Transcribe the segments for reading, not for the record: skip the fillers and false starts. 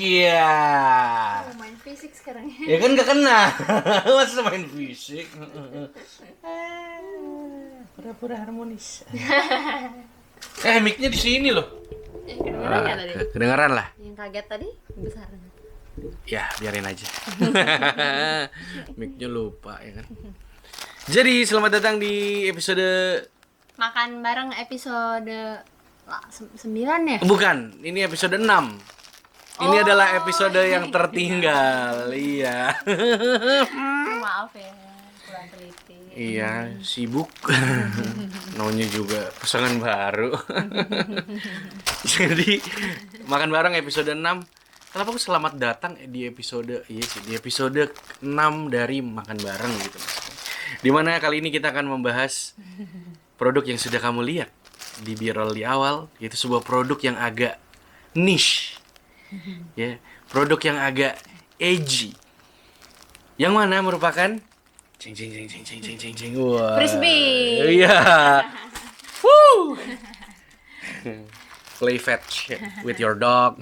Iya. Main fisik sekarang Ya kan gak kena. Masa main fisik. Pura-pura harmonis. Mic-nya di sini loh. Kedengeran nggak tadi? Kedengeran lah. Yang kaget tadi besar. Ya, biarin aja. Mic-nya lupa ya kan. Jadi, selamat datang di episode Makan bareng episode 9 ya? bukan, ini episode 6. Ini adalah episode yang tertinggal. Iya. Maaf ya, kurang teliti. Iya, sibuk. Naunya juga pasangan baru. Jadi, makan bareng episode 6. Kenapa aku selamat datang di episode di episode 6 dari makan bareng gitu. Dimana kali ini kita akan membahas produk yang sudah kamu lihat di B-roll di awal, yaitu sebuah produk yang agak niche. Ya, produk yang agak edgy. Yang mana merupakan wah. Frisbee. Iya. Woo. Play fetch with your dog.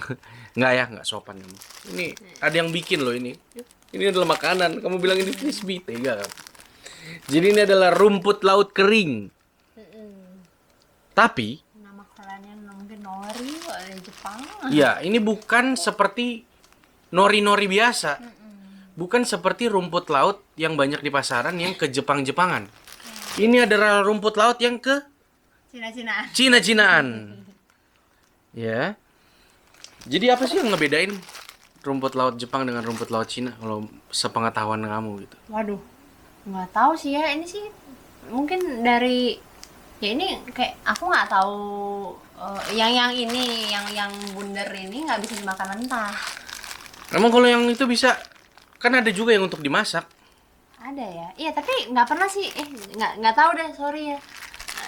Enggak ya, enggak sopan kamu. Ini ada yang bikin loh ini. Ini adalah makanan. Kamu bilang ini frisbee, tega kamu. Jadi ini adalah rumput laut kering. Tapi Nama korannya mungkin nori dari Jepang. ya, ini bukan seperti nori-nori biasa. Bukan seperti rumput laut yang banyak di pasaran yang ke Jepang-Jepangan. Ini adalah rumput laut yang ke Cina-Cina. Cina-Cinaan. Ya. Jadi apa sih yang ngebedain rumput laut Jepang dengan rumput laut Cina kalau sepengetahuan kamu gitu? Waduh, nggak tahu sih ya. Ini sih mungkin dari ya ini kayak aku nggak tahu yang ini yang bundar ini nggak bisa dimakan mentah. Emang kalau yang itu bisa, kan ada juga yang untuk dimasak. Ada ya, iya tapi nggak pernah sih. Nggak tahu deh, sorry ya.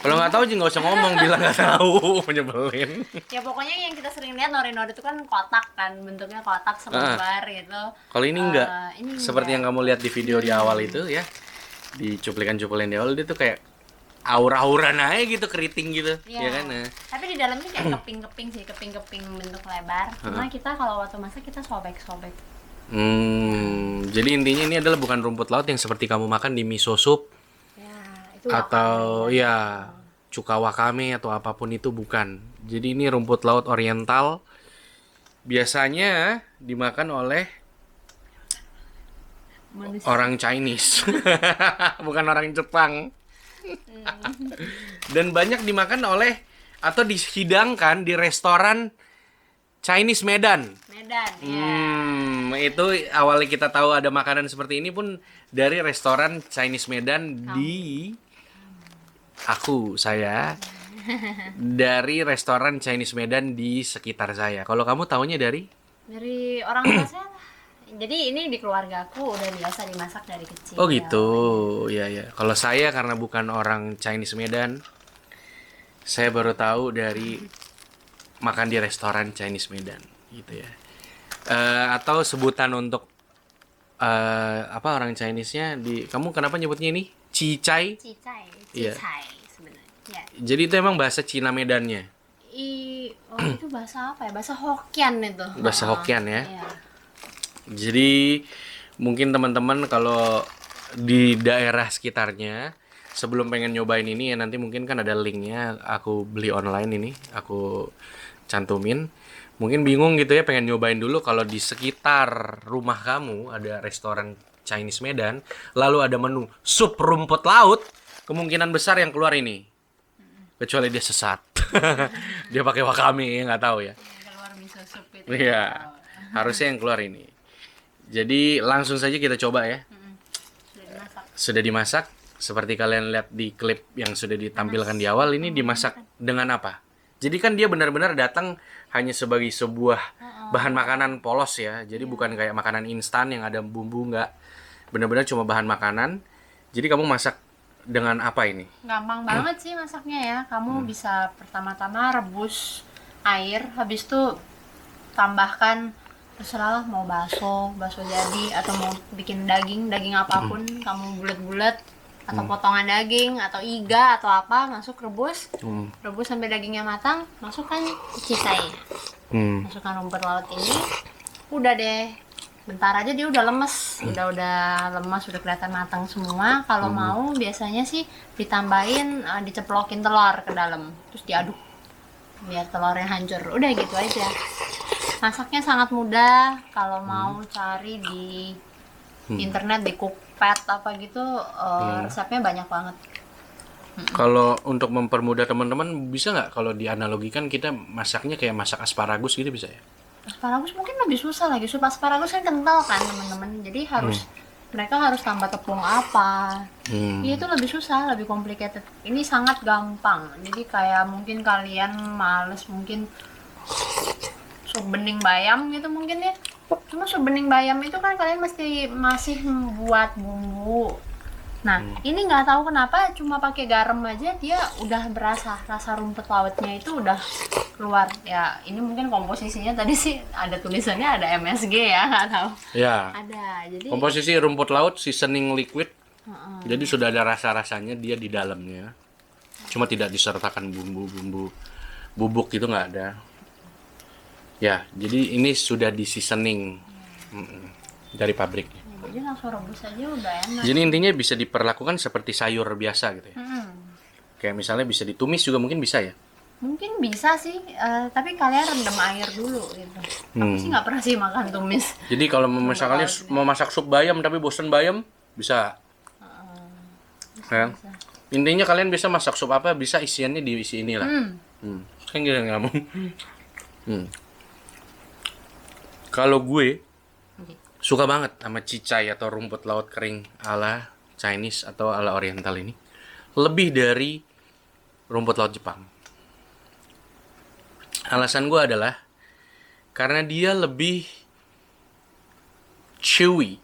Kalau nggak tahu aja nggak usah ngomong, bilang nggak tahu, nyebelin. Ya pokoknya yang kita sering lihat nori-nori itu kan kotak kan, bentuknya kotak selembar gitu. Kalau ini enggak, ini seperti enggak. yang kamu lihat di video di awal itu ya, di cuplikan-cuplikan di awal, dia tuh kayak aura-auran aja gitu, keriting gitu, ya kan? Nah. Tapi di dalamnya kayak keping-keping sih, keping-keping bentuk lebar. Cuma kita kalau waktu masak kita sobek-sobek. Jadi intinya ini adalah bukan rumput laut yang seperti kamu makan di miso soup Ya, itu atau ya cuka wakame atau apapun itu, bukan. Jadi ini rumput laut oriental, biasanya dimakan oleh manusia. orang Chinese, bukan orang Jepang. Dan banyak dimakan oleh atau dihidangkan di restoran Chinese Medan. Medan, ya. Itu awalnya kita tahu ada makanan seperti ini pun dari restoran Chinese Medan saya dari restoran Chinese Medan di sekitar saya. Kalau kamu tahunya dari Orang tua saya lah. Jadi ini di keluarga aku udah biasa dimasak dari kecil. Oh gitu, ya. Kalau saya karena bukan orang Chinese Medan, saya baru tahu dari makan di restoran Chinese Medan, gitu ya. Atau sebutan untuk apa orang Chinese-nya kamu kenapa nyebutnya ini? Cicai? Cicai Iya. sebenarnya. Ya. Jadi itu emang bahasa Cina Medannya. Itu bahasa apa ya? Bahasa Hokkien itu. Bahasa Hokkien ya. Iya. Jadi mungkin teman-teman kalau di daerah sekitarnya sebelum pengen nyobain ini ya, nanti mungkin kan ada linknya, aku beli online ini, aku cantumin. Mungkin bingung gitu ya, pengen nyobain dulu. Kalau di sekitar rumah kamu ada restoran Chinese Medan, lalu ada menu sup rumput laut, kemungkinan besar yang keluar ini. Kecuali dia sesat. Dia pakai wakame, nggak tahu ya. Keluar miso soup itu. Iya, harusnya yang keluar ini. Jadi langsung saja kita coba ya. Sudah dimasak. Sudah dimasak, seperti kalian lihat di klip yang sudah ditampilkan di awal. Ini dimasak dengan apa? Jadi kan dia benar-benar datang hanya sebagai sebuah bahan makanan polos ya. Jadi bukan kayak makanan instan yang ada bumbu, nggak. Benar-benar cuma bahan makanan. Jadi kamu masak dengan apa ini? Gampang banget sih masaknya ya. Kamu bisa pertama-tama rebus air, habis itu tambahkan terserah lah, mau bakso jadi atau mau bikin daging apapun, kamu bulat-bulat atau potongan daging atau iga atau apa, masuk rebus. Hmm. Rebus sampai dagingnya matang, masukkan cicai. Hmm. Masukkan rumput laut ini. Udah deh. Bentar aja dia udah lemes. Udah lemes, udah kelihatan matang semua. Kalau mau biasanya sih ditambahin diceplokin telur ke dalam, terus diaduk biar telurnya hancur. Udah gitu aja. Masaknya sangat mudah. Kalau mau cari di internet, di Cookpad apa gitu, resepnya banyak banget. Kalau untuk mempermudah teman-teman, bisa nggak kalau dianalogikan kita masaknya kayak masak asparagus gitu, bisa ya? Asparagus mungkin lebih susah lagi. Sup asparagus kan kental kan teman-teman. Jadi mereka harus tambah tepung apa. Iya, itu lebih susah, lebih complicated. Ini sangat gampang. Jadi kayak mungkin kalian males mungkin sup bening bayam gitu mungkin ya. Cuma sup bening bayam itu kan kalian masih membuat bumbu. Nah, ini nggak tahu kenapa cuma pakai garam aja dia udah berasa, rasa rumput lautnya itu udah keluar. Ya, ini mungkin komposisinya tadi sih ada tulisannya ada MSG ya, nggak tahu. Ya. Ada. Jadi Komposisi rumput laut seasoning liquid. Jadi sudah ada rasa-rasanya dia di dalamnya. Cuma tidak disertakan bumbu-bumbu bubuk itu nggak ada. Ya, jadi ini sudah di seasoning dari pabriknya. jadi langsung rebus aja udah enak. Jadi intinya bisa diperlakukan seperti sayur biasa gitu ya. Kayak misalnya bisa ditumis juga mungkin bisa ya. Mungkin bisa sih, tapi kalian rendam air dulu gitu. Aku sih nggak pernah sih makan tumis. Jadi kalau misalnya mau masak sup bayam tapi bosen bayam, bisa. Ya. Intinya kalian bisa masak sup apa, bisa isiannya diisi inilah. Kan gitu kamu. Kalau gue suka banget sama cicai atau rumput laut kering ala Chinese atau ala Oriental ini. Lebih dari rumput laut Jepang. Alasan gue adalah karena dia lebih chewy.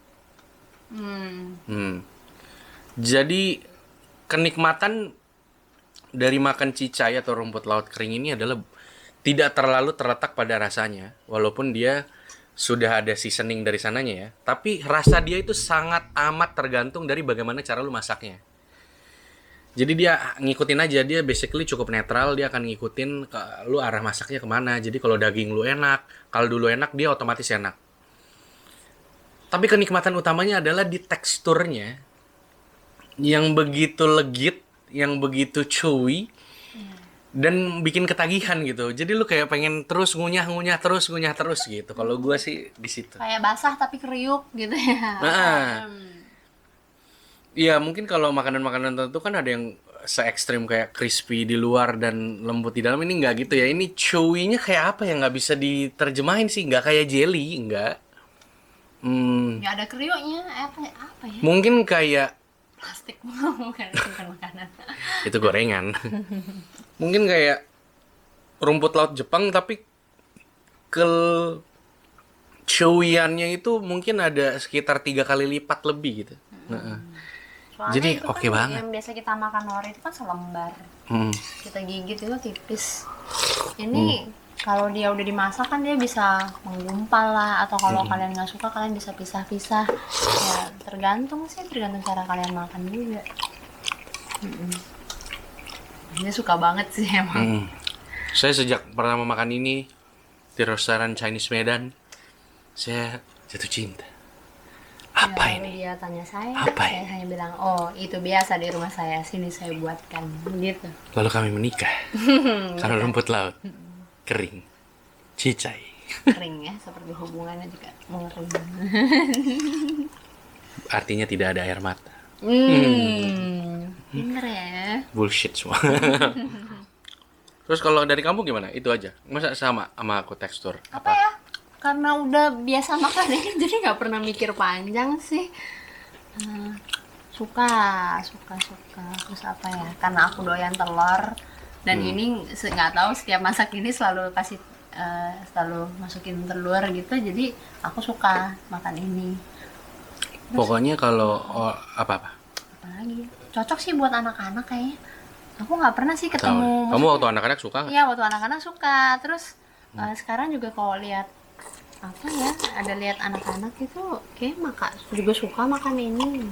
Jadi kenikmatan dari makan cicai atau rumput laut kering ini adalah tidak terlalu terletak pada rasanya, walaupun dia sudah ada seasoning dari sananya ya. Tapi rasa dia itu sangat amat tergantung dari bagaimana cara lu masaknya. Jadi dia ngikutin aja, dia basically cukup netral, dia akan ngikutin lu arah masaknya kemana. Jadi kalau daging lu enak, kaldu lu enak, dia otomatis enak. Tapi kenikmatan utamanya adalah di teksturnya yang begitu legit, yang begitu chewy, dan bikin ketagihan gitu. Jadi lu kayak pengen terus ngunyah terus gitu. Kalau gua sih di situ. Kayak basah tapi kriuk gitu ya. Iya, mungkin kalau makanan-makanan tertentu kan ada yang se-ekstrim kayak crispy di luar dan lembut di dalam. Ini nggak gitu ya. Ini chewy-nya kayak apa ya, nggak bisa diterjemahin sih. Nggak kayak jelly, nggak. Nggak ada kriuknya, apa ya? Mungkin kayak Plastik bukan makanan. itu gorengan. Mungkin kayak rumput laut Jepang tapi chewy-annya itu mungkin ada sekitar 3 kali lipat lebih gitu. Soalnya Jadi itu oke kan banget. yang biasa kita makan nori itu kan selembar. Kita gigit itu tipis. Ini kalau dia udah dimasak kan dia bisa menggumpal lah, atau kalau kalian nggak suka kalian bisa pisah-pisah. Ya tergantung cara kalian makan juga. Dia suka banget sih emang. Saya sejak pertama makan ini di restoran Chinese Medan, saya jatuh cinta. Apa Ya, ini? dia tanya saya, Apa saya hanya bilang, oh itu biasa di rumah saya, sini saya buatkan gitu. Lalu kami menikah karena rumput laut kering, cicai. Kering ya, seperti hubungannya juga mengering. Artinya tidak ada air mata. Pinter ya. Bullshit semua. Terus kalau dari kamu gimana? Itu aja. Masa sama aku tekstur? Apa ya? Karena udah biasa makan ini jadi nggak pernah mikir panjang sih. Suka. Terus apa ya? Karena aku doyan telur dan ini nggak tahu setiap masak ini selalu selalu masukin telur gitu. Jadi aku suka makan ini. Pokoknya kalau apa-apa. Apalagi? Cocok sih buat anak-anak kayaknya. Aku nggak pernah sih ketemu. Kamu waktu anak-anak suka nggak? Iya, waktu anak-anak suka. Terus sekarang juga kalau lihat apa ya, ada lihat anak-anak itu kayak juga suka makan ini.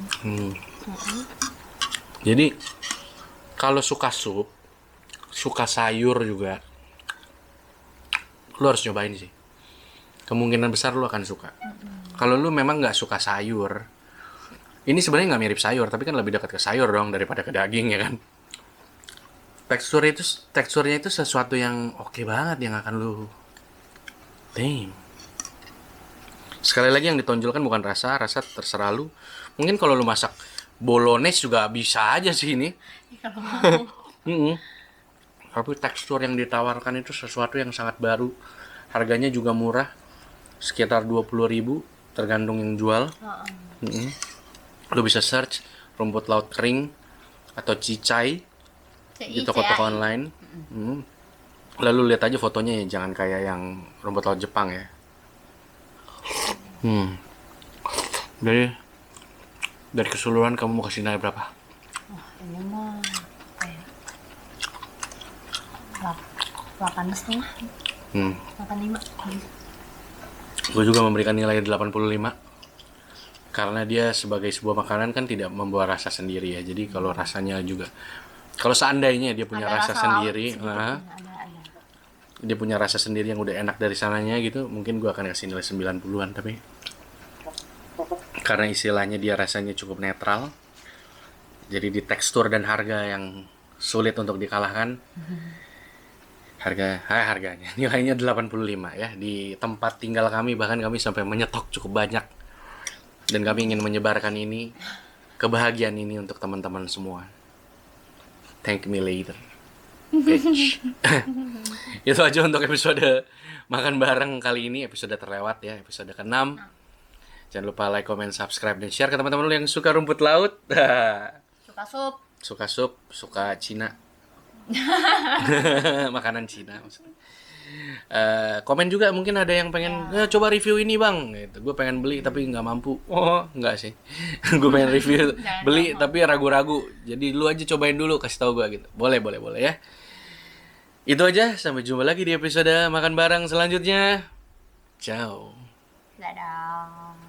Jadi kalau suka sup, suka sayur juga, lu harus cobain sih. Kemungkinan besar lu akan suka. Kalau lu memang nggak suka sayur, ini sebenarnya nggak mirip sayur, tapi kan lebih dekat ke sayur dong daripada ke daging ya kan. Teksturnya itu sesuatu yang oke banget yang akan lu damn. Sekali lagi yang ditonjolkan bukan rasa terserah lu. Mungkin kalau lu masak bolognese juga bisa aja sih ini. Kalau mau. Mm-mm. Tapi tekstur yang ditawarkan itu sesuatu yang sangat baru. Harganya juga murah, sekitar 20.000 tergantung yang jual. Mm-mm. Lu bisa search rumput laut kering atau cicai di toko-toko online. Lalu lihat aja fotonya ya, jangan kayak yang rumput laut Jepang ya. Dari keseluruhan kamu mau kasih nilai berapa? Ini mah kayak 8,5. 8,5. Gue juga memberikan nilai 85 karena dia sebagai sebuah makanan kan tidak membawa rasa sendiri ya. Jadi kalau rasanya juga, kalau seandainya dia punya Ada rasa rasa laut sendiri, sedikit, ada. dia punya rasa sendiri yang udah enak dari sananya gitu, mungkin gue akan kasih nilai 90-an. Tapi karena istilahnya dia rasanya cukup netral, jadi di tekstur dan harga yang sulit untuk dikalahkan, harganya nilainya 85 ya. Di tempat tinggal kami bahkan kami sampai menyetok cukup banyak, dan kami ingin menyebarkan ini, kebahagiaan ini untuk teman-teman semua. Thank me later, bitch. Itu aja untuk episode makan bareng kali ini, episode terlewat ya, episode ke-6. Jangan lupa like, comment, subscribe, dan share ke teman-teman lu yang suka rumput laut. Suka sup. Suka sup, suka Cina. Makanan Cina maksudnya. Komen juga mungkin ada yang pengen coba review ini bang gitu. Gue pengen beli tapi nggak mampu. Oh nggak sih. Gue pengen review beli tapi ragu-ragu. Jadi lu aja cobain dulu, kasih tahu gue gitu. Boleh ya. Itu aja, sampai jumpa lagi di episode makan bareng selanjutnya. Ciao. Dadah.